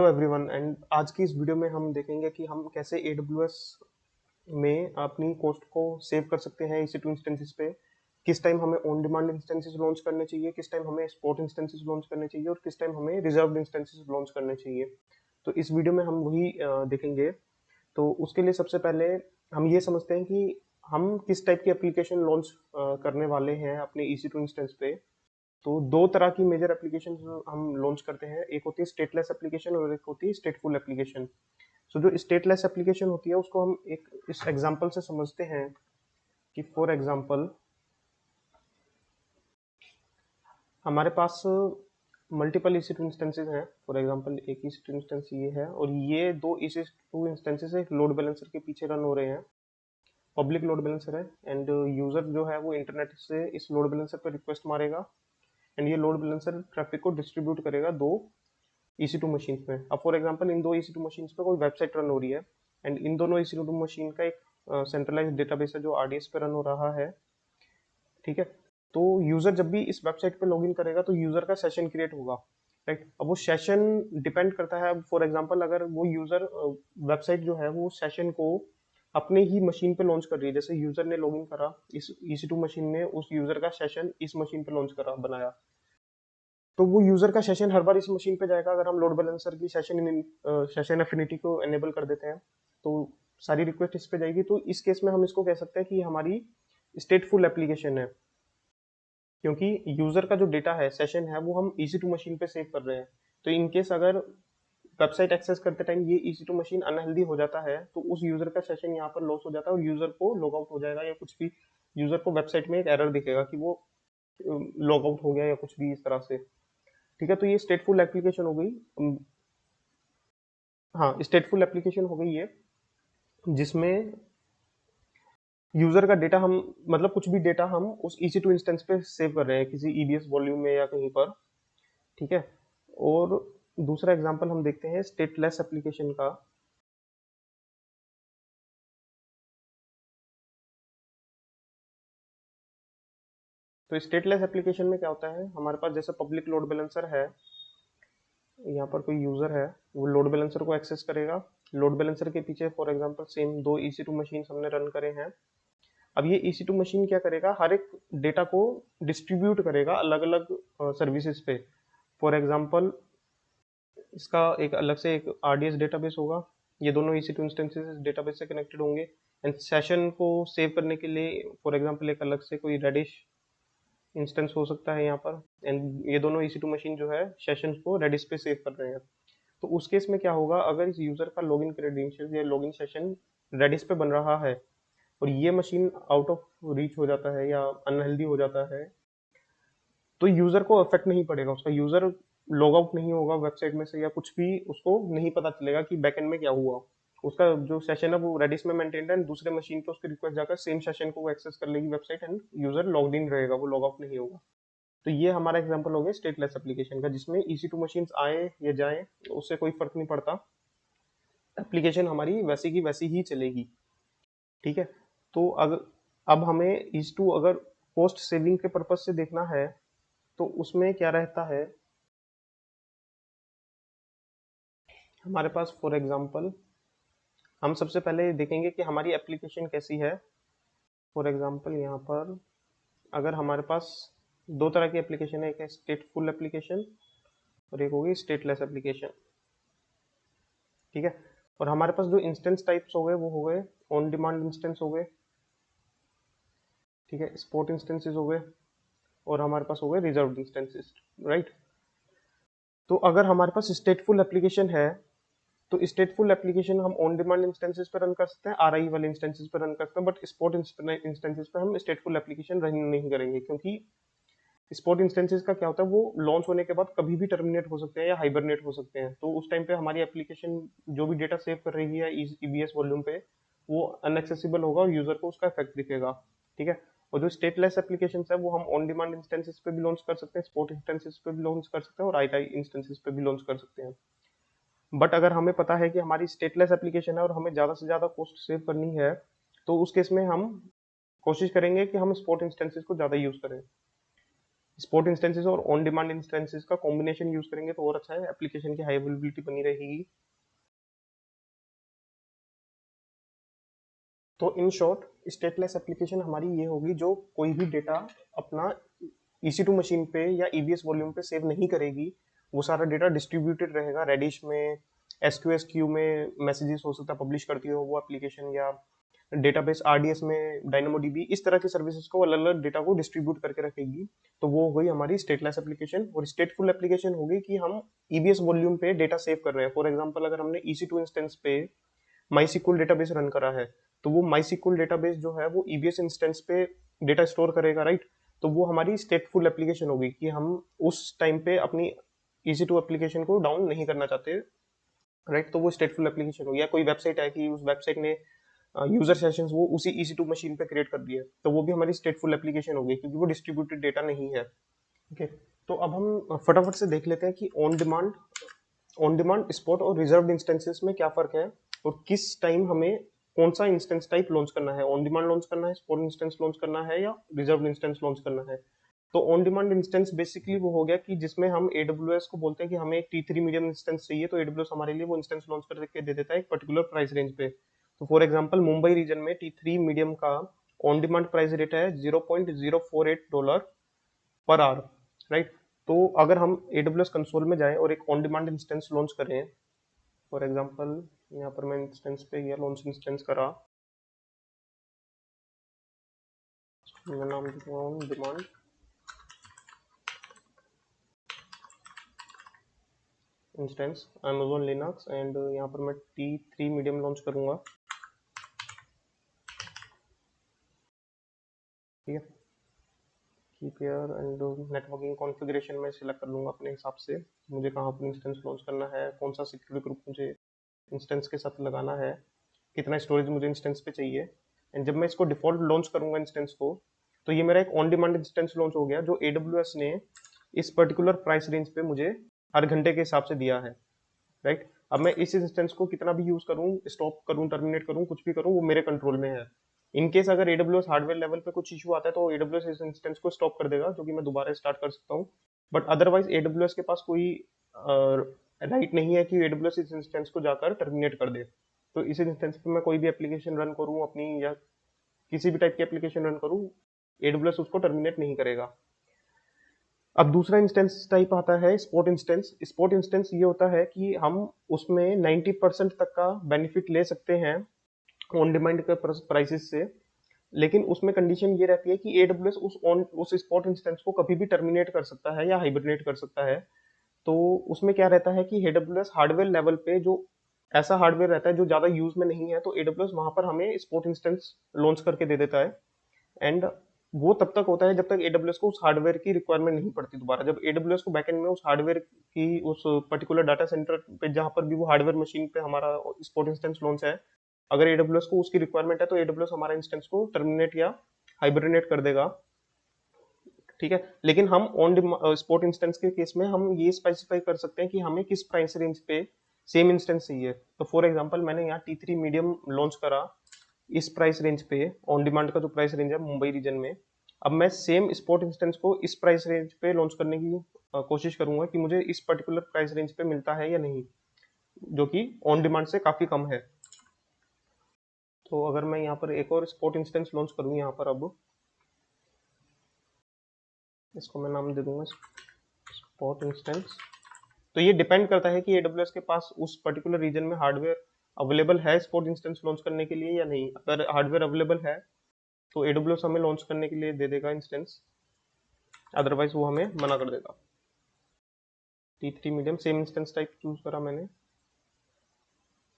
Hello everyone and आज की इस वीडियो में हम देखेंगे कि हम कैसे AWS में अपनी कॉस्ट को सेव कर सकते हैं EC2 इंस्टेंसेस पे। किस टाइम हमें ऑन डिमांड इंस्टेंसेस लॉन्च करने चाहिए, किस टाइम हमें स्पॉट इंस्टेंसेस लॉन्च करने चाहिए और किस टाइम हमें रिजर्व्ड इंस्टेंसेस लॉन्च करने चाहिए। तो इस वीडियो में हम वही देखेंगे। तो उसके लिए सबसे पहले हम ये समझते हैं कि हम किस टाइप की एप्लीकेशन लॉन्च करने वाले हैं अपने EC2 इंस्टेंस पे। तो दो तरह की मेजर एप्लीकेशन हम लॉन्च करते हैं, एक होती है स्टेटलेस एप्लीकेशन और एक होती है स्टेटफुल एप्लीकेशन। सो जो स्टेटलेस एप्लीकेशन होती है उसको हम एक इस एग्जांपल से समझते हैं कि फॉर एग्जांपल हमारे पास मल्टीपल EC2 इंस्टेंसेस हैं। फॉर एग्जांपल एक EC2 इंस्टेंस ये है और ये दो EC2 इंस्टेंसेस एक लोड बैलेंसर के पीछे रन हो रहे हैं। पब्लिक लोड बैलेंसर है एंड यूजर जो है वो इंटरनेट से इस लोड बैलेंसर पर रिक्वेस्ट मारेगा एंड ये लोड बैलेंसर ट्रैफिक को डिस्ट्रीब्यूट करेगा दो EC2 मशीन्स में। अब फॉर एग्जांपल इन दो EC2 मशीन्स पे कोई वेबसाइट रन हो रही है एंड इन दोनों EC2 मशीन का एक सेंट्रलाइज्ड डेटाबेस है जो RDS पे रन हो रहा है। ठीक है, तो यूजर जब भी इस वेबसाइट पे लॉगिन करेगा तो यूजर का सेशन क्रिएट होगा। राइट, अब वो सेशन डिपेंड करता है। फॉर एग्जांपल अगर वो यूजर वेबसाइट जो है वो सेशन को अपने ही मशीन पे लॉन्च कर रही है, जैसे यूजर ने लॉगिन करा इस EC2 मशीन में, उस यूजर का सेशन इस मशीन पे लॉन्च करा बनाया, तो वो यूजर का सेशन हर बार इस मशीन पे जाएगा। अगर हम लोड बैलेंसर की सेशन एफिनिटी को एनेबल कर देते हैं तो सारी रिक्वेस्ट इस पे जाएगी। तो इस केस में हम इसको कह सकते हैं कि हमारी स्टेटफुल एप्लीकेशन है, क्योंकि यूजर का जो डेटा है सेशन है वो हम EC2 मशीन पे सेव कर रहे हैं। तो इन केस अगर वेबसाइट एक्सेस करते टाइम ये EC2 मशीन अनहेल्दी हो जाता है तो उस यूजर का सेशन यहाँ पर लॉस हो जाता है और यूजर को लॉग आउट हो जाएगा या कुछ भी, यूजर को वेबसाइट में एक एरर दिखेगा कि वो लॉग आउट हो गया या कुछ भी इस तरह से। ठीक है, तो ये स्टेटफुल एप्लीकेशन हो गई। हाँ, स्टेटफुल एप्लीकेशन हो गई ये, जिसमें यूजर का डेटा हम, मतलब कुछ भी डेटा हम उस EC2 इंस्टेंस पे सेव कर रहे हैं किसी EBS वॉल्यूम में या कहीं पर। ठीक है, और दूसरा एग्जांपल हम देखते हैं स्टेटलेस एप्लीकेशन का। तो स्टेटलेस एप्लीकेशन में क्या होता है, हमारे पास जैसे पब्लिक लोड बैलेंसर है, यहाँ पर कोई यूजर है वो लोड बैलेंसर को एक्सेस करेगा। लोड बैलेंसर के पीछे फॉर एग्जांपल सेम दो EC2 मशीन हमने रन करे हैं। अब ये EC2 मशीन क्या करेगा, हर एक डेटा को डिस्ट्रीब्यूट करेगा अलग अलग सर्विसेज पे। फॉर एग्जांपल इसका एक अलग से एक RDS डेटाबेस होगा, ये दोनों EC2 इंस्टेंसेस इस डेटाबेस से कनेक्टेड होंगे एंड सेशन को सेव करने के लिए फॉर एग्जांपल एक अलग से कोई रेडिश इंस्टेंस हो सकता है यहाँ पर। एंड ये दोनों EC2 मशीन जो है सेशंस को रेडिस पे सेव कर रहे हैं। तो उस केस में क्या होगा, अगर इस यूजर का लॉगिन क्रेडेंशियल या लॉगिन सेशन रेडिस पे बन रहा है और ये मशीन आउट ऑफ रीच हो जाता है या अनहेल्दी हो जाता है, तो यूजर को इफेक्ट नहीं पड़ेगा, उसका यूजर लॉग आउट नहीं होगा वेबसाइट में से या कुछ भी, उसको नहीं पता चलेगा कि बैकएंड में क्या हुआ। उसका जो सेशन है वो रेडिस में मेंटेन्ड है एंड दूसरे मशीन पे उसकी रिक्वेस्ट जाकर सेम सेशन को एक्सेस कर लेगी website and user logged in रहेगा, वो लॉग आउट नहीं होगा। तो ये हमारा एग्जांपल हो गया स्टेटलेस एप्लीकेशन का, जिसमें EC2 मशीन्स आए या जाए उससे कोई फर्क नहीं पड़ता, एप्लीकेशन हमारी वैसी की वैसी ही चलेगी। ठीक है, तो अगर अब हमें EC2 अगर कॉस्ट सेविंग के पर्पज से देखना है तो उसमें क्या रहता है, हमारे पास फॉर एग्जांपल हम सबसे पहले देखेंगे कि हमारी एप्लीकेशन कैसी है। फॉर एग्जांपल यहाँ पर अगर हमारे पास दो तरह की एप्लीकेशन है, एक है स्टेटफुल एप्लीकेशन और एक होगी स्टेटलेस एप्लीकेशन। ठीक है, और हमारे पास जो इंस्टेंस टाइप्स हो गए वो हो गए ऑन डिमांड इंस्टेंस हो गए, ठीक है, स्पॉट इंस्टेंसेस हो गए और हमारे पास हो गए रिजर्व्ड इंस्टेंसेस। राइट, तो अगर हमारे पास स्टेटफुल एप्लीकेशन है तो स्टेटफुल एप्लीकेशन हम ऑन डिमांड इंस्टेंसेस पे रन कर सकते हैं, RI वाले इंस्टेंसेस पे रन कर सकते हैं, बट स्पॉट इंस्टेंसेस पे हम स्टेटफुल एप्लीकेशन रन नहीं करेंगे, क्योंकि स्पॉट इंस्टेंसेस का क्या होता है, वो लॉन्च होने के बाद कभी भी टर्मिनेट हो सकते हैं या हाइबरनेट हो सकते हैं। तो उस टाइम पे हमारी एप्लीकेशन जो भी डेटा सेव कर रही है EBS वॉल्यूम पे वो अनएक्सेसिबल होगा और यूजर को उसका इफेक्ट दिखेगा। ठीक है, और जो स्टेटलेस एप्लीकेशन है वो हम ऑन डिमांड इंस्टेंसेस पे भी लॉन्च कर सकते हैं, स्पॉट इंस्टेंसेस पे भी लॉन्च कर सकते हैं और RI इंस्टेंसेस पे भी लॉन्च कर सकते हैं। बट अगर हमें पता है कि हमारी स्टेटलेस एप्लीकेशन है और हमें ज़्यादा से ज़्यादा कॉस्ट सेव करनी है तो उस केस में हम कोशिश करेंगे कि हम स्पॉट इंस्टेंसेस को ज़्यादा यूज़ करें। स्पोर्ट इंस्टेंसेस और ऑन डिमांड इंस्टेंसेस का कॉम्बिनेशन यूज करेंगे तो और अच्छा है, एप्लीकेशन की हाई अवेलेबिलिटी बनी रहेगी। तो इन शॉर्ट स्टेटलेस एप्लीकेशन हमारी ये होगी जो कोई भी डेटा अपना EC2 मशीन पे या EBS वॉल्यूम पे सेव नहीं करेगी, वो सारा डेटा डिस्ट्रीब्यूटेड रहेगा रेडिश में, SQS क्यू में मैसेजेस हो सकता है पब्लिश करती हो वो एप्लीकेशन, या डेटाबेस RDS में DynamoDB, इस तरह की सर्विसेज को अलग अलग डेटा को डिस्ट्रीब्यूट करके रखेगी। तो वो हो गई हमारी स्टेटलेस एप्लीकेशन। और स्टेटफुल एप्लीकेशन होगी कि हम EBS वॉल्यूम पे डेटा सेव कर रहे हैं। फॉर एग्जांपल अगर हमने EC2 इंस्टेंस पे MySQL डेटाबेस रन करा है, तो वो MySQL डेटाबेस जो है वो EBS इंस्टेंस पे डेटा स्टोर करेगा, राइट। तो वो हमारी स्टेटफुल एप्लीकेशन होगी कि हम उस टाइम पे अपनी EC2 एप्लीकेशन को डाउन नहीं करना चाहते, राइट। तो वो स्टेटफुल एप्लीकेशन होगी। या कोई वेबसाइट है कि उस वेबसाइट ने यूजर सेशंस वो उसी EC2 मशीन पे क्रिएट कर दिए, तो वो भी हमारी स्टेटफुल एप्लीकेशन होगी क्योंकि वो डिस्ट्रीब्यूटेड डेटा नहीं है। ओके, तो अब हम फटाफट से देख लेते हैं कि ऑन डिमांड स्पॉट और रिजर्व्ड इंस्टेंसेस में क्या फर्क है और किस टाइम हमें कौन सा इंस्टेंस टाइप लॉन्च करना है, ऑन डिमांड लॉन्च करना है, स्पॉट इंस्टेंस लॉन्च करना है, या रिजर्व्ड इंस्टेंस लॉन्च करना है। तो ऑन डिमांड इंस्टेंस बेसिकली वो हो गया कि जिसमें हम AWS को बोलते हैं कि हमें एक T3 मीडियम इंस्टेंस चाहिए, तो AWS हमारे लिए वो इंस्टेंस लॉन्च करके दे देता है एक पर्टिकुलर प्राइस रेंज पे। तो फॉर एग्जांपल मुंबई रीजन में T3 मीडियम का ऑन डिमांड प्राइस रेट है $0.048 पर आवर, राइट। तो अगर हम AWS कंसोल में जाएं और एक ऑन डिमांड इंस्टेंस लॉन्च करें, फॉर एग्जांपल यहाँ पर मैं इंस्टेंस पे गया, लॉन्च इंस्टेंस करा, मैं नाम दूंगा on demand instance Amazon Linux, and यहाँ पर मैं T3 मीडियम लॉन्च करूंगा, ठीक है। Keep here and networking configuration में सिलेक्ट कर लूंगा अपने हिसाब से, मुझे कहाँ पर इंस्टेंस लॉन्च करना है, कौन सा सिक्योरिटी ग्रुप मुझे इंस्टेंस के साथ लगाना है, कितना स्टोरेज मुझे इंस्टेंस पे चाहिए। एंड जब मैं इसको डिफॉल्ट लॉन्च करूंगा इंस्टेंस को, तो ये मेरा एक ऑन डिमांड इंस्टेंस लॉन्च हो गया जो AWS ने इस पर्टिकुलर प्राइस रेंज पे मुझे हर घंटे के हिसाब से दिया है, राइट। अब मैं इस इंस्टेंस को कितना भी यूज करूं, स्टॉप करूं, टर्मिनेट करूं, कुछ भी करूं, वो मेरे कंट्रोल में है। इन केस अगर AWS हार्डवेयर लेवल पे कुछ इशू आता है तो AWS इस इंस्टेंस को स्टॉप कर देगा, जो कि मैं दोबारा स्टार्ट कर सकता हूँ। बट अदरवाइज AWS के पास कोई राइट नहीं है कि AWS इस इंस्टेंस को जाकर टर्मिनेट कर दे। तो इस इंस्टेंस पे मैं कोई भी एप्लीकेशन रन करूँ अपनी, या किसी भी टाइप की एप्लीकेशन रन करूँ, AWS उसको टर्मिनेट नहीं करेगा। अब दूसरा इंस्टेंस टाइप आता है स्पॉट इंस्टेंस। स्पॉट इंस्टेंस ये होता है कि हम उसमें 90% तक का बेनिफिट ले सकते हैं ऑन डिमांड के प्राइसेस से, लेकिन उसमें कंडीशन ये रहती है कि AWS उस स्पॉट इंस्टेंस को कभी भी टर्मिनेट कर सकता है या हाइबरनेट कर सकता है। तो उसमें क्या रहता है कि AWS हार्डवेयर लेवल पे जो ऐसा हार्डवेयर रहता है जो ज्यादा यूज में नहीं है, तो AWS वहां पर हमें स्पॉट इंस्टेंस लॉन्च करके दे देता है। एंड वो तब तक होता है जब तक AWS को उस हार्डवेयर की रिक्वायरमेंट नहीं पड़ती दोबारा। जब AWS को बैकएंड में उस हार्डवेयर की उस पर्टिकुलर डाटा सेंटर पे जहां पर भी वो हार्डवेयर मशीन पे हमारा स्पॉट इंस्टेंस लॉन्च है, अगर AWS को उसकी रिक्वायरमेंट है तो AWS हमारा इंस्टेंस को टर्मिनेट या हाइबरनेट कर देगा, ठीक है। लेकिन हम ऑन स्पॉट इंस्टेंस के केस में हम ये स्पेसिफाई कर सकते हैं कि हमें किस प्राइस रेंज पे सेम इंस्टेंस चाहिए। तो फॉर एग्जांपल मैंने यहाँ T3 मीडियम लॉन्च करा इस प्राइस रेंज पे, ऑन डिमांड का जो प्राइस रेंज है मुंबई रीजन में। अब मैं सेम स्पॉट इंस्टेंस को इस प्राइस रेंज पे लॉन्च करने की कोशिश करूंगा कि मुझे इस पर्टिकुलर प्राइस रेंज पे मिलता है या नहीं, जो कि ऑन डिमांड से काफी कम है। तो अगर मैं यहाँ पर एक और स्पॉट इंस्टेंस लॉन्च करूँ यहाँ पर, अब इसको मैं नाम दे दूंगा स्पॉट इंस्टेंस। तो ये डिपेंड करता है कि AWS के पास उस पर्टिकुलर रीजन में हार्डवेयर अवेलेबल है स्पॉट इंस्टेंस लॉन्च करने के लिए या नहीं। अगर हार्डवेयर अवेलेबल है तो AWS हमें लॉन्च करने के लिए दे देगा इंस्टेंस, अदरवाइज वो हमें मना कर देगा। T3 medium same instance type choose करा मैंने,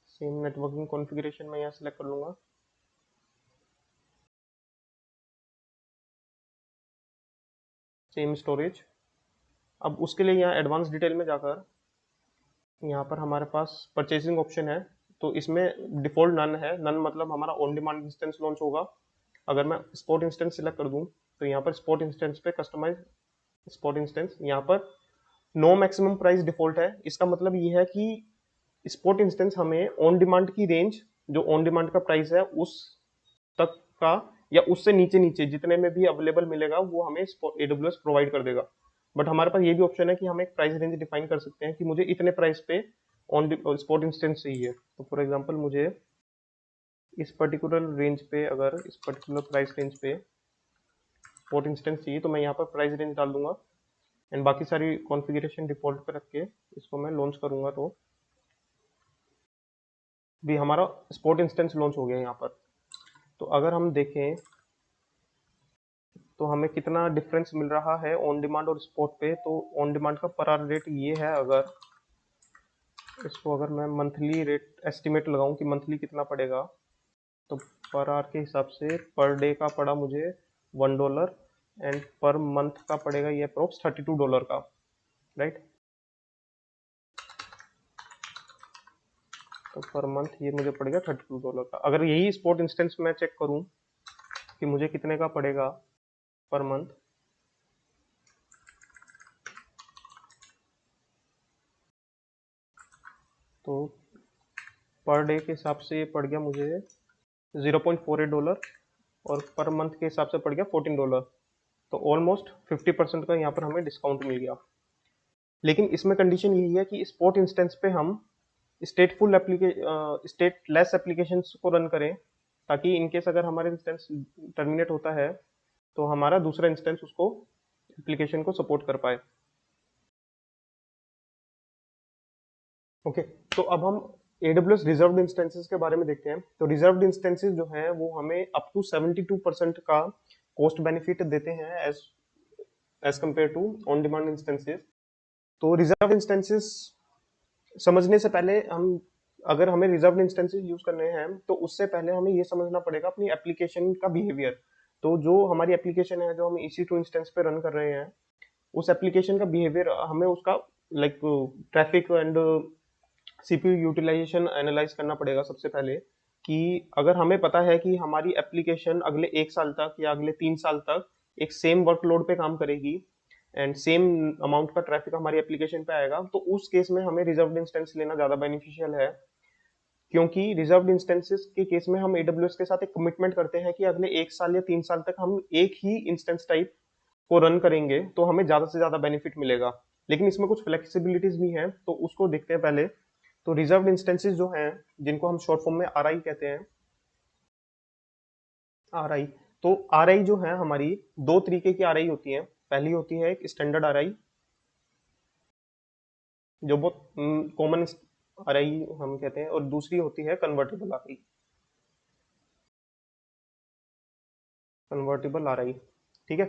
सेम नेटवर्किंग कॉन्फ़िगरेशन मैं यहाँ सेलेक्ट कर लूंगा, सेम स्टोरेज। अब उसके लिए यहाँ एडवांस डिटेल में जाकर यहाँ पर हमारे पास परचेसिंग ऑप्शन है। तो इसमें डिफॉल्ट नन है, नन मतलब हमारा ऑन डिमांड इंस्टेंस लॉन्च होगा। अगर मैं स्पॉट इंस्टेंस सिलेक्ट कर दूं तो यहाँ पर स्पॉट इंस्टेंस पे कस्टमाइज स्पॉट इंस्टेंस, यहाँ पर नो मैक्सिमम प्राइस डिफॉल्ट है। इसका मतलब ये है कि स्पॉट इंस्टेंस हमें ऑन डिमांड की रेंज, जो ऑन डिमांड का प्राइस है उस तक का या उससे नीचे नीचे जितने में भी अवेलेबल मिलेगा वो हमें AWS प्रोवाइड कर देगा। बट हमारे पास ये भी ऑप्शन है कि हम एक प्राइस रेंज डिफाइन कर सकते हैं कि मुझे इतने प्राइस पे ऑन स्पॉट इंस्टेंस चाहिए। तो फॉर एग्जांपल मुझे इस पर्टिकुलर रेंज पे, अगर इस पर्टिकुलर प्राइस रेंज पे स्पॉट इंस्टेंस चाहिए, तो मैं यहाँ पर प्राइस रेंज डाल दूंगा एंड बाकी सारी कॉन्फ़िगरेशन डिफॉल्ट पे रख के इसको मैं लॉन्च करूंगा, तो भी हमारा स्पॉट इंस्टेंस लॉन्च हो गया यहाँ पर। तो अगर हम देखें तो हमें कितना डिफरेंस मिल रहा है ऑन डिमांड और स्पॉट पे। तो ऑन डिमांड का पर आवर रेट ये है, अगर इसको अगर मैं मंथली रेट एस्टिमेट लगाऊं कि मंथली कितना पड़ेगा, तो पर आवर के हिसाब से पर डे का पड़ा मुझे $1 एंड पर मंथ का पड़ेगा ये अप्रोक्स $32 का, राइट। तो पर मंथ ये मुझे पड़ेगा $32 का। अगर यही स्पॉट इंस्टेंस मैं चेक करूं कि मुझे कितने का पड़ेगा पर मंथ, तो पर डे के हिसाब से ये पड़ गया मुझे $0.48 और पर मंथ के हिसाब से पड़ गया $14। तो ऑलमोस्ट 50% का यहाँ पर हमें डिस्काउंट मिल गया। लेकिन इसमें कंडीशन यही है कि स्पॉट इंस्टेंस पे हम स्टेटलेस एप्लीकेशंस को रन करें, ताकि इनकेस अगर हमारा इंस्टेंस टर्मिनेट होता है तो हमारा दूसरा इंस्टेंस उसको एप्लीकेशन को सपोर्ट कर पाए। ओके, तो अब हम AWS रिजर्व्ड इंस्टेंसेस के बारे में देखते हैं। तो रिजर्व्ड इंस्टेंसेस जो हैं वो हमें अप टू 72% का कॉस्ट बेनिफिट देते हैं as as compare to on demand instances. तो रिजर्व इंस्टेंसेस समझने से पहले हम, अगर हमें रिजर्व इंस्टेंसेस यूज करने हैं तो उससे पहले हमें ये समझना पड़ेगा अपनी एप्लीकेशन का बिहेवियर। तो जो हमारी एप्लीकेशन है, जो हम EC2 इंस्टेंस पे रन कर रहे हैं, उस एप्लीकेशन का बिहेवियर हमें उसका like traffic and CPU utilisation analyse करना पड़ेगा सबसे पहले। कि अगर हमें पता है कि हमारी एप्लीकेशन अगले 1 साल तक या अगले 3 साल तक एक सेम वर्कलोड पे काम करेगी एंड सेम अमाउंट का ट्रैफिक हमारी एप्लीकेशन पे आएगा, तो उस केस में हमें रिजर्व्ड इंस्टेंस लेना ज्यादा बेनिफिशियल है। क्योंकि रिजर्व्ड इंस्टेंसेस के केस में हम AWS के साथ एक कमिटमेंट करते हैं कि अगले 1 साल या 3 साल तक हम एक ही इंस्टेंस टाइप को रन करेंगे, तो हमें ज्यादा से ज्यादा बेनिफिट मिलेगा। लेकिन इसमें कुछ फ्लेक्सिबिलिटीज भी हैं, तो उसको देखते हैं पहले। तो रिजर्व्ड इंस्टेंसेस जो हैं, जिनको हम शॉर्ट फॉर्म में RI कहते हैं, RI। तो RI जो है हमारी, दो तरीके की RI होती है। पहली होती है एक स्टैंडर्ड RI, जो बहुत कॉमन RI हम कहते हैं, और दूसरी होती है कन्वर्टेबल RI। कन्वर्टेबल RI, ठीक है।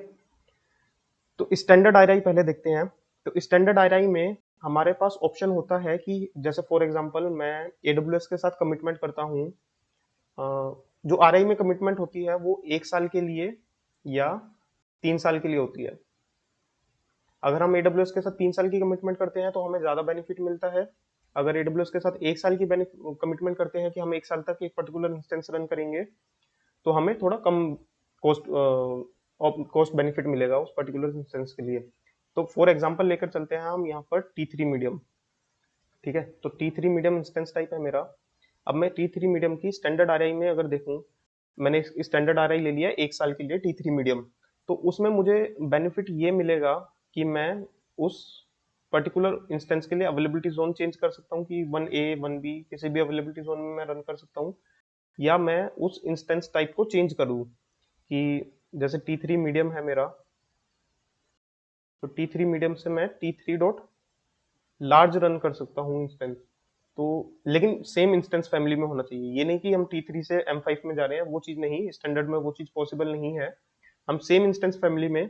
तो स्टैंडर्ड RI पहले देखते हैं। तो स्टैंडर्ड RI में हमारे पास ऑप्शन होता है कि जैसे फॉर एग्जांपल मैं AWS के साथ कमिटमेंट करता हूँ। जो RI में कमिटमेंट होती है वो 1 साल के लिए या 3 साल के लिए होती है। अगर हम AWS के साथ 3 साल की कमिटमेंट करते हैं तो हमें ज्यादा बेनिफिट मिलता है। अगर AWS के साथ 1 साल की कमिटमेंट करते हैं कि हम 1 साल तक एक पर्टिकुलर इंस्टेंस रन करेंगे, तो हमें थोड़ा कम कॉस्ट कॉस्ट बेनिफिट मिलेगा उस पर्टिकुलर इंस्टेंस के लिए। तो फॉर एग्जांपल लेकर चलते हैं हम यहाँ पर T3 मीडियम, ठीक है। तो T3 मीडियम इंस्टेंस टाइप है मेरा। अब मैं T3 मीडियम की स्टैंडर्ड RI में अगर देखूं, मैंने स्टैंडर्ड RI ले लिया 1 साल के लिए T3 मीडियम। तो उसमें मुझे बेनिफिट ये मिलेगा कि मैं उस पर्टिकुलर इंस्टेंस के लिए अवेलेबिलिटी जोन चेंज कर सकता हूँ कि 1A 1B किसी भी अवेलेबिलिटी जोन में मैं रन कर सकता हूँ, या मैं उस इंस्टेंस टाइप को चेंज करूँ कि जैसे T3 मीडियम है मेरा, तो T3 मीडियम से मैं T3 डॉट लार्ज रन कर सकता हूँ इंस्टेंस। तो लेकिन सेम इंस्टेंस फैमिली में होना चाहिए। ये नहीं कि हम T3 से M5 में जा रहे हैं, वो चीज नहीं, स्टैंडर्ड में वो चीज पॉसिबल नहीं है। हम सेम इंस्टेंस फैमिली में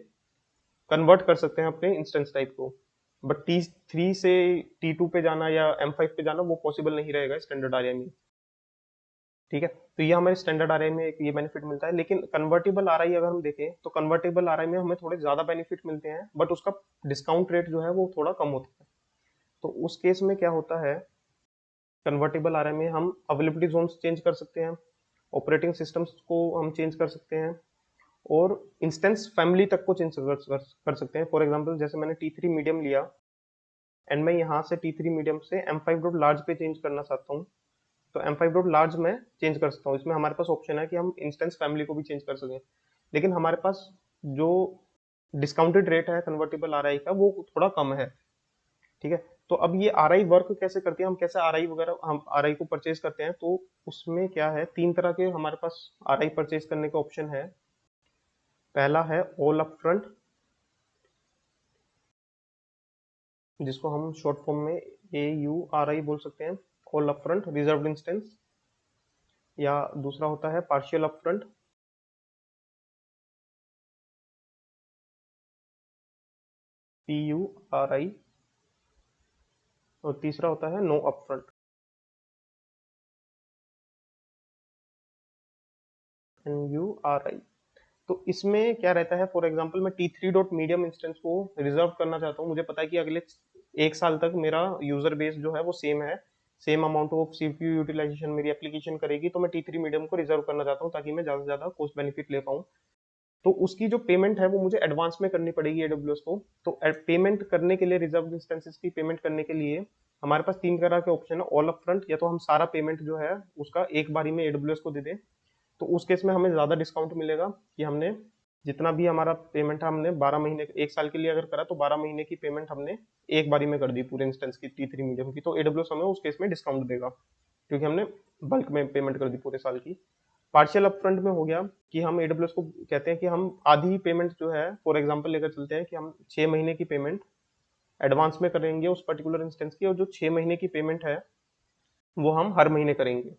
कन्वर्ट कर सकते हैं अपने इंस्टेंस टाइप को, बट T3 से T2 पे जाना या M5 पे जाना वो पॉसिबल नहीं रहेगा स्टैंडर्ड RI में, ठीक है। तो ये हमारे स्टैंडर्ड RI में एक ये बेनिफिट मिलता है। लेकिन कन्वर्टेबल RI अगर हम देखें तो कन्वर्टेबल RI में हमें थोड़े ज्यादा बेनिफिट मिलते हैं, बट उसका डिस्काउंट रेट जो है वो थोड़ा कम होता है। तो उस केस में क्या होता है, कन्वर्टेबल RI में हम अवेलेबिलिटी जोन्स चेंज कर सकते हैं, ऑपरेटिंग सिस्टम्स को हम चेंज कर सकते हैं, और इंस्टेंस फैमिली तक को चेंज कर सकते हैं। फॉर एग्जांपल जैसे मैंने T3 मीडियम लिया एंड मैं यहाँ से T3 मीडियम से M5 डॉट लार्ज पे चेंज करना चाहता हूँ, तो M5 डॉट लार्ज में चेंज कर सकता हूँ। इसमें हमारे पास ऑप्शन है कि हम इंस्टेंस फैमिली को भी चेंज कर सकें। लेकिन हमारे पास जो डिस्काउंटेड रेट है कन्वर्टेबल आरआई का वो थोड़ा कम है। ठीक है, तो अब ये आरआई वर्क कैसे करती है, हम कैसे आरआई वगैरह हम आरआई को परचेज करते हैं, तो उसमें क्या है, तीन तरह के हमारे पास आरआई परचेज करने का ऑप्शन है। पहला है ऑल अप फ्रंट, जिसको हम शॉर्ट फॉर्म में AURI बोल सकते हैं, all up front reserved instance. या दूसरा होता है पार्शियल अप फ्रंट, PURI। और तीसरा होता है नो अप फ्रंट, NURI। तो इसमें क्या रहता है, फॉर एग्जांपल मैं T3 डॉट मीडियम इंस्टेंस को रिजर्व करना चाहता हूँ, मुझे पता है कि अगले एक साल तक मेरा यूजर बेस जो है वो सेम है, same amount of CPU utilisation मेरी एप्लीकेशन करेगी, तो मैं T3 मीडियम को रिजर्व करना चाहता हूँ ताकि मैं ज्यादा से ज्यादा कॉस्ट बेनिफिट ले पाऊँ। तो उसकी जो पेमेंट है वो मुझे एडवांस में करनी पड़ेगी एडब्ल्यूएस को। तो पेमेंट करने के लिए, रिजर्व इंस्टेंसेस की पेमेंट करने के लिए हमारे पास तीन तरह के ऑप्शन है, ऑल अप फ्रंट, या तो हम सारा पेमेंट जो है उसका एक बारी में एडब्ल्यूएस को दे दें, तो उस केस में हमें ज्यादा डिस्काउंट मिलेगा कि हमने जितना भी हमारा पेमेंट है, हमने 12 महीने, एक साल के लिए अगर करा तो 12 महीने की पेमेंट हमने एक बारी में कर दी पूरे इंस्टेंस की T3 मीडियम की, तो एडब्ल्यूएस हमें उस केस में डिस्काउंट देगा क्योंकि हमने बल्क में पेमेंट कर दी पूरे साल की। पार्शियल अपफ्रंट में हो गया कि हम एडब्ल्यूएस को कहते हैं कि हम आधी पेमेंट जो है, फॉर एग्जांपल लेकर चलते हैं कि हम 6 महीने की पेमेंट एडवांस में करेंगे उस पर्टिकुलर इंस्टेंस की, और जो 6 महीने की पेमेंट है वो हम हर महीने करेंगे।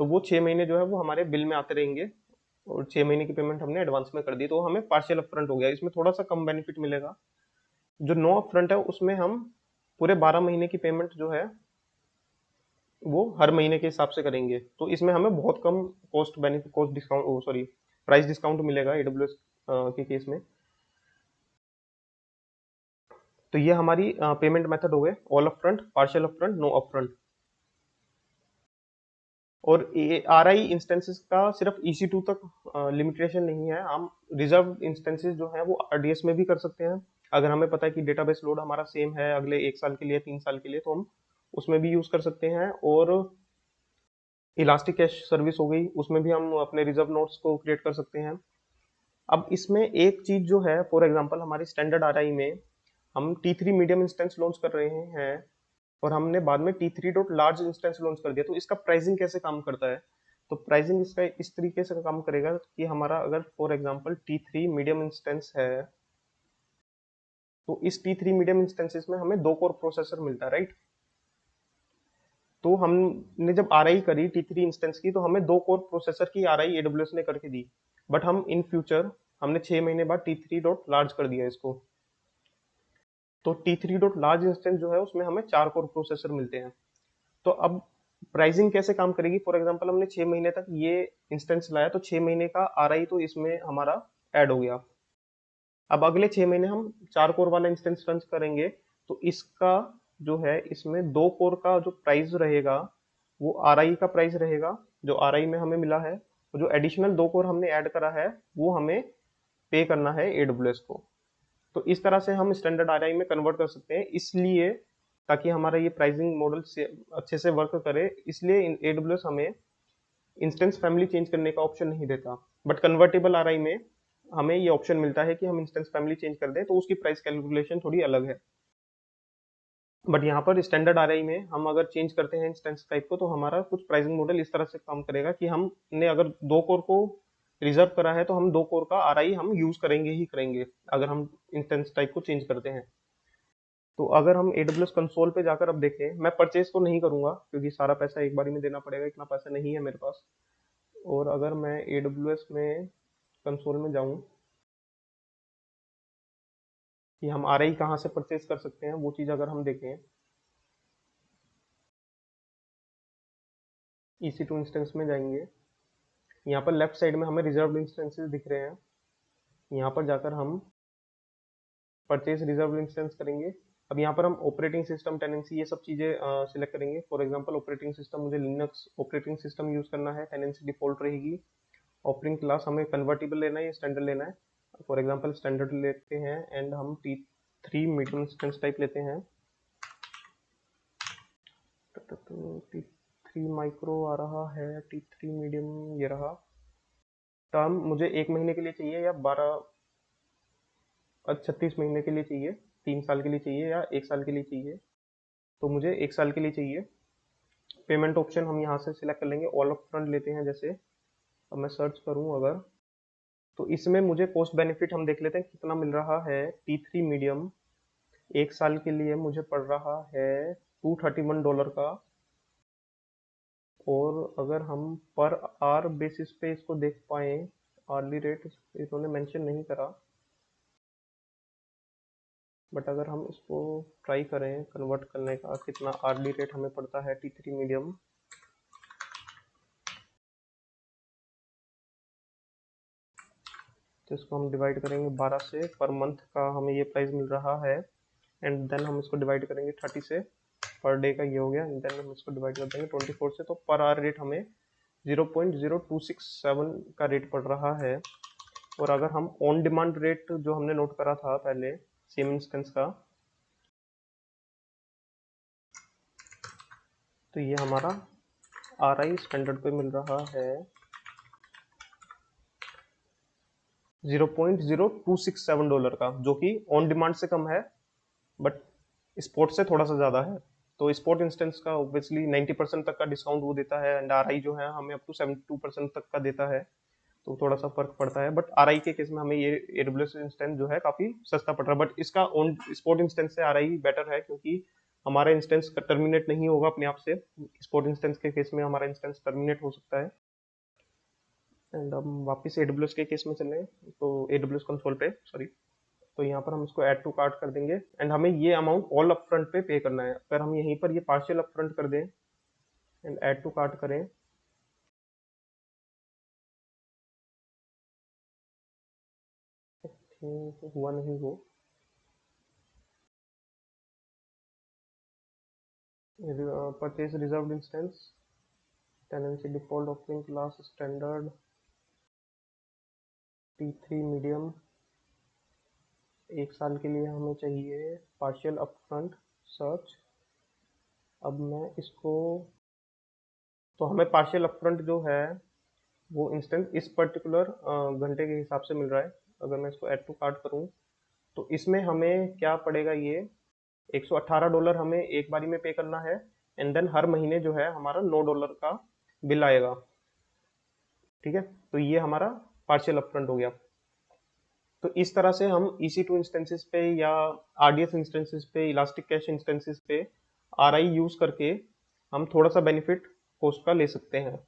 तो वो 6 महीने जो है वो हमारे बिल में आते रहेंगे, और 6 महीने की पेमेंट हमने एडवांस में कर दी, तो हमें पार्शियल अपफ्रंट हो गया। इसमें थोड़ा सा कम बेनिफिट मिलेगा। जो नो अपफ्रंट है उसमें हम पूरे 12 महीने की पेमेंट जो है वो हर महीने के हिसाब से करेंगे, तो इसमें हमें बहुत कम cost benefit, cost discount, sorry, price discount मिलेगा एडब्ल्यूएस के केस में। तो ये हमारी पेमेंट मेथड हो गए, all up front, partial up front, no up front. और आर आई इंस्टेंसेस का सिर्फ EC2 तक लिमिटेशन नहीं है, हम रिजर्व इंस्टेंसेस जो है वो RDS में भी कर सकते हैं। अगर हमें पता है कि डेटाबेस लोड हमारा सेम है अगले एक साल के लिए, 3 साल के लिए, तो हम उसमें भी यूज कर सकते हैं। और इलास्टिक कैश सर्विस हो गई, उसमें भी हम अपने रिजर्व नोट्स को क्रिएट कर सकते हैं। अब इसमें एक चीज जो है, फॉर एग्जांपल हमारी स्टैंडर्ड आरआई में हम T3 मीडियम इंस्टेंस लॉन्च कर रहे हैं, और हमने बाद में T3 dot large instance launch कर दिया, तो इसका प्राइसिंग कैसे काम करता है। तो प्राइसिंग इसका इस तरीके से काम करेगा कि हमारा अगर for example T3 medium instance है, तो इस T3 मीडियम इंस्टेंसेस में हमें 2 कोर प्रोसेसर मिलता है, राइट। तो हमने जब आरआई करी T3 इंस्टेंस की, तो हमें 2 कोर प्रोसेसर की आरआई एडब्ल्यूएस ने करके दी। बट हम इन फ्यूचर हमने 6 महीने बाद T3 डॉट लार्ज कर दिया इसको, तो T3 डॉट लार्ज इंस्टेंस जो है उसमें हमें 4 कोर प्रोसेसर मिलते हैं। तो अब प्राइसिंग कैसे काम करेगी, फॉर एग्जांपल हमने 6 महीने तक ये इंस्टेंस लाया, तो 6 महीने का आरआई तो इसमें हमारा ऐड हो गया। अब अगले 6 महीने हम 4 कोर वाला इंस्टेंस रन करेंगे, तो इसका जो है, इसमें 2 कोर का जो प्राइस रहेगा वो आरआई का प्राइस रहेगा जो आरआई में हमें मिला है, और जो एडिशनल 2 कोर हमने ऐड करा है वो हमें पे करना है एडब्ल्यूएस को। तो इस तरह से हम स्टैंडर्ड आरआई में कन्वर्ट कर सकते हैं, इसलिए ताकि हमारा ये प्राइसिंग मॉडल से अच्छे से वर्क करे, इसलिए एडब्ल्यूएस हमें इंस्टेंस फैमिली चेंज करने का ऑप्शन नहीं देता। बट कन्वर्टेबल आरआई में हमें ये ऑप्शन मिलता है कि हम इंस्टेंस फैमिली चेंज कर दें, तो उसकी प्राइस कैलकुलेशन थोड़ी अलग है। बट यहाँ पर स्टैंडर्ड आरआई में हम अगर चेंज करते हैं इंस्टेंस टाइप को, तो हमारा कुछ प्राइसिंग मॉडल इस तरह से काम करेगा कि हमने अगर 2 कोर को रिजर्व करा है, तो हम 2 कोर का आरआई हम यूज करेंगे ही करेंगे अगर हम इंस्टेंस टाइप को चेंज करते हैं। तो अगर हम AWS कंसोल पे जाकर अब देखें, मैं परचेज तो नहीं करूंगा क्योंकि सारा पैसा एक बारी में देना पड़ेगा, इतना पैसा नहीं है मेरे पास। और अगर मैं AWS में कंसोल में जाऊं कि हम आरआई कहाँ से परचेज कर सकते हैं, वो चीज़ अगर हम देखें, EC2 इंस्टेंस में जाएंगे, यहाँ पर लेफ्ट साइड में हमें रिजर्व इंस्टेंसेस दिख रहे हैं, यहाँ पर जाकर हम परचेज रिजर्व इंस्टेंस करेंगे। अब यहाँ पर हम ऑपरेटिंग सिस्टम, टेनेंसी, ये सब चीज़ें सिलेक्ट करेंगे। फॉर एग्जांपल ऑपरेटिंग सिस्टम, मुझे लिनक्स ऑपरेटिंग सिस्टम यूज़ करना है, टेनेंसी डिफॉल्ट रहेगी। ऑपरेटिंग क्लास हमें कन्वर्टिबल लेना है या स्टैंडर्ड लेना है, फॉर एग्जांपल स्टैंडर्ड लेते हैं, एंड हम T3 मीडियम इंस्टेंस टाइप लेते हैं। T3 माइक्रो आ रहा है, T3 मीडियम ये रहा। टर्म मुझे एक महीने के लिए चाहिए या 12, और 36 महीने के लिए चाहिए, 3 साल के लिए चाहिए या 1 साल के लिए चाहिए? तो मुझे 1 साल के लिए चाहिए। पेमेंट ऑप्शन हम यहाँ से सिलेक्ट कर लेंगे, ऑल अप फ्रंट लेते हैं जैसे। अब मैं सर्च करूँ अगर, तो इसमें मुझे कॉस्ट बेनिफिट हम देख लेते हैं कितना मिल रहा है। T3 मीडियम 1 साल के लिए मुझे पड़ रहा है $231 का। और अगर हम पर आवर बेसिस पे इसको देख पाए, आर्ली रेट इन्होंने मेंशन नहीं करा, बट अगर हम इसको ट्राई करें कन्वर्ट करने का, कितना आर्ली रेट हमें पड़ता है T3 मीडियम, तो इसको हम डिवाइड करेंगे 12 से, पर मंथ का हमें ये प्राइस मिल रहा है। एंड देन हम इसको डिवाइड करेंगे 30 से, पर डे का ये हो गया। एंड देन हम इसको डिवाइड कर देंगे 24 से, तो पर आवर रेट हमें 0.0267 का रेट पड़ रहा है। और अगर हम ऑन डिमांड रेट जो हमने नोट करा था पहले सेम इंस्टेंस का, तो ये हमारा RI स्टैंडर्ड पे मिल रहा है 0.0267 का, जो कि ऑन डिमांड से कम है बट स्पॉट से थोड़ा सा ज़्यादा है। तो स्पॉट इंस्टेंस का ऑब्वियसली 90% तक का डिस्काउंट वो देता है, एंड RI जो है हमें अप टू 72% तक का देता है, तो थोड़ा सा फर्क पड़ता है। बट RI के केस में हमें ये AWS इंस्टेंस जो है काफ़ी सस्ता पड़ रहा है, बट इसका ऑन स्पॉट इंस्टेंस से RI बेटर है, क्योंकि हमारा इंस्टेंस टर्मिनेट नहीं होगा अपने आप से। स्पॉट इंस्टेंस के केस में हमारा इंस्टेंस टर्मिनेट हो सकता है। एंड हम वापस AWS के केस में चलें, तो AWS कंसोल पे, सॉरी, तो यहाँ पर हम इसको ऐड टू कार्ट कर देंगे। एंड हमें ये अमाउंट ऑल अप फ्रंट पे पे करना है। अगर हम यहीं पर ये पार्शियल अप फ्रंट कर दें एंड ऐड टू कार्ट करें, तो हुआ नहीं वो। Purchase reserved instance, tenancy default offering class standard, T3 medium, 1 साल के लिए हमें चाहिए पार्शियल अप फ्रंट सर्च। अब मैं इसको, तो हमें पार्शियल अप फ्रंट जो है वो इंस्टेंट इस पर्टिकुलर घंटे के हिसाब से मिल रहा है। अगर मैं इसको ऐड टू कार्ट करूं, तो इसमें हमें क्या पड़ेगा, ये $118 हमें एक बारी में पे करना है। एंड देन हर महीने जो है हमारा $9 का बिल आएगा। ठीक है, तो ये हमारा पार्शियल अपफ्रंट हो गया। तो इस तरह से हम EC2 इंस्टेंसेस पे या RDS इंस्टेंसेस पे, इलास्टिक कैश इंस्टेंसेस पे RI यूज करके हम थोड़ा सा बेनिफिट कॉस्ट का ले सकते हैं।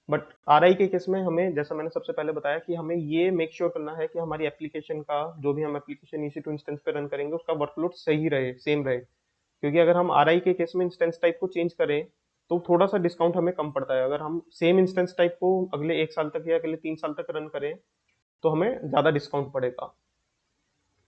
बट RI के केस में हमें, जैसा मैंने सबसे पहले बताया, कि हमें ये मेक श्योर करना है कि हमारी एप्लीकेशन का, जो भी हम एप्लीकेशन EC2 इंस्टेंस पे रन करेंगे, उसका वर्कलोड सही रहे, सेम रहे। क्योंकि अगर हम RI के केस में इंस्टेंस टाइप को चेंज करें, तो थोड़ा सा डिस्काउंट हमें कम पड़ता है। अगर हम सेम इंस्टेंस टाइप को अगले 1 साल तक या अगले 3 साल तक रन करें, तो हमें ज़्यादा डिस्काउंट पड़ेगा।